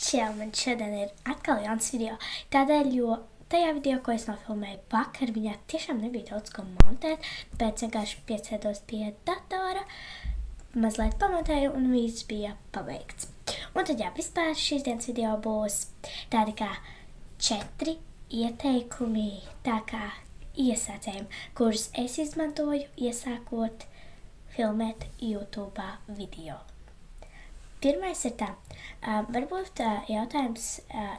Čau, man šodien ir atkal jauns video. Tādēļ, jo tajā video, ko es nofilmēju vakar, viņā tiešām nebija daudz ko montēt, tāpēc vienkārši piesēdos pie datora, mazliet pamontēju un viss bija pabeigts. Un tad jā, vispār šīs dienas video būs tādi kā 4 ieteikumi, tā kā iesācējiem, kurus es izmantoju iesākot filmēt YouTube video. Pirmais ir tā, varbūt jautājums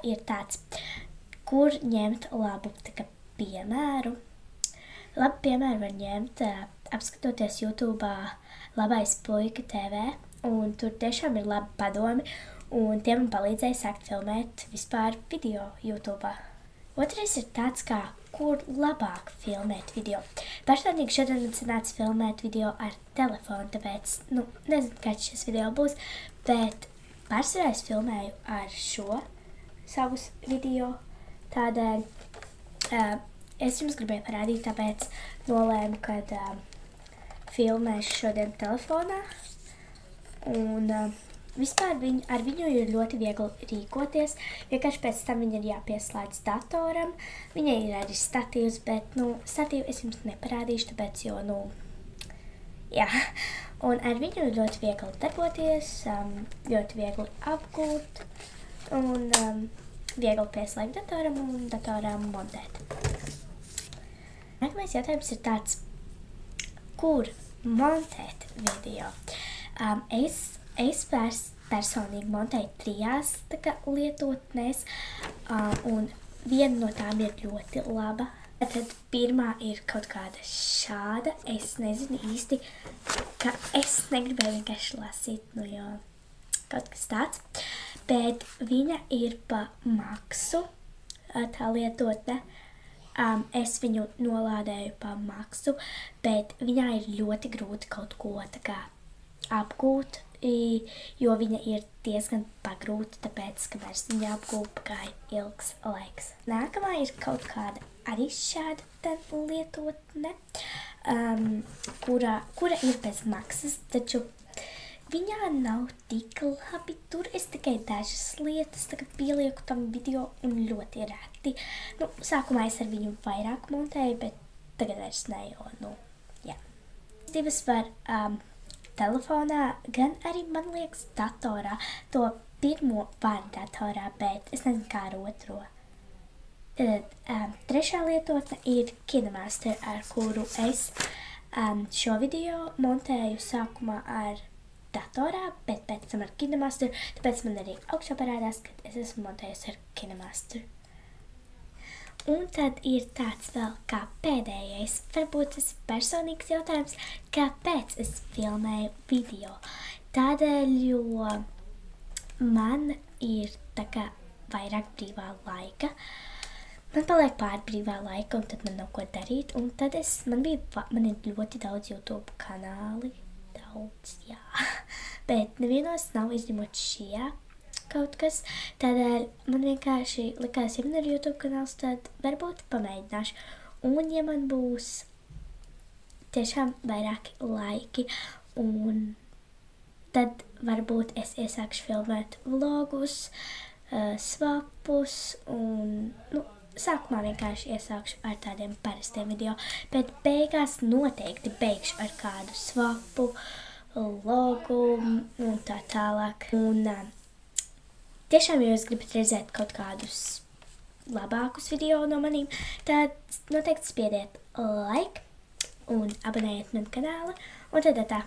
ir tāds, kur ņemt labu piemēru. Labu piemēru var ņemt, apskatoties YouTube Labais puika TV, un tur tiešām ir labi padomi, un tie man palīdzēja sākt filmēt vispār video YouTube. Otrais ir tāds, kā kur labāk filmēt video. Personīgi šodien man sanāca filmēt video ar telefonu, tāpēc, nezinu, kāds šis video būs, bet pārsvarā es filmēju ar šo savus video, tādēļ es jums gribēju parādīt, tāpēc nolēmu, kad filmēšu šodien telefonā, un vispār ar viņu ir ļoti viegli rīkoties, vienkārši pēc tam viņa ir jāpieslēdz datoram, viņai ir arī statīvs, bet, statīvu es jums neparādīšu, tāpēc, jo, jā, un ar viņu ir ļoti viegli darboties, ļoti viegli apgūt, un viegli pieslēgt datoram un datoram montēt. Nākamais jautājums ir tāds, kur montēt video? Es personīgi montēju 3 lietotnēs, un viena no tām ir ļoti laba. Tad pirmā ir kaut kāda šāda, es nezinu īsti, ka es negribēju vienkārši lasīt, jo kaut kas tāds, bet viņa ir pa maksu, tā lietotne. Es viņu nolādēju pa maksu, bet viņā ir ļoti grūti kaut ko apgūt, jo viņa ir diezgan pagrūta, tāpēc, ka vairs viņa apgūt pagāja ilgs laiks. Nākamā ir kaut kāda arī šāda lietotne, kura ir bez maksas, taču viņā nav tik labi. Tur es tikai dažas lietas pielieku tam video un ļoti reti. Sākumā es ar viņu vairāk montēju, bet tagad vairs ne, jo, jā. Divas var telefonā, gan arī, man liekas, datorā. To pirmo var datorā, bet es nezinu, kā ar otro. Trešā lietotne ir KineMaster, ar kuru es šo video montēju sākumā ar datorā, bet pēc tam ar KineMaster, tāpēc man arī augšā parādās, ka es esmu montējusi ar KineMaster. Un tad ir tāds vēl kā pēdējais, varbūt tas ir personīgs jautājums, kāpēc es filmēju video. Tādēļ, jo man ir vairāk brīvā laika, man paliek pār brīvā laika, un tad man nav ko darīt, un tad man ir ļoti daudz YouTube kanāli, jā, bet nevienos nav izņemot šie kaut kas, tādēļ man vienkārši likās, ja man ir YouTube kanāls, tad varbūt pamēģināšu. Un ja man būs tiešām vairāki laiki, un tad varbūt es iesākšu filmēt vlogus, svapus, un, sākumā vienkārši iesākšu ar tādiem parastiem video, bet beigās noteikti beigšu ar kādu svapu, logu un tā tālāk. Un tiešām, ja jūs gribat redzēt kaut kādus labākus video no manīm, tad noteikti spiediet like un abonējiet manu kanālu, un tad tā.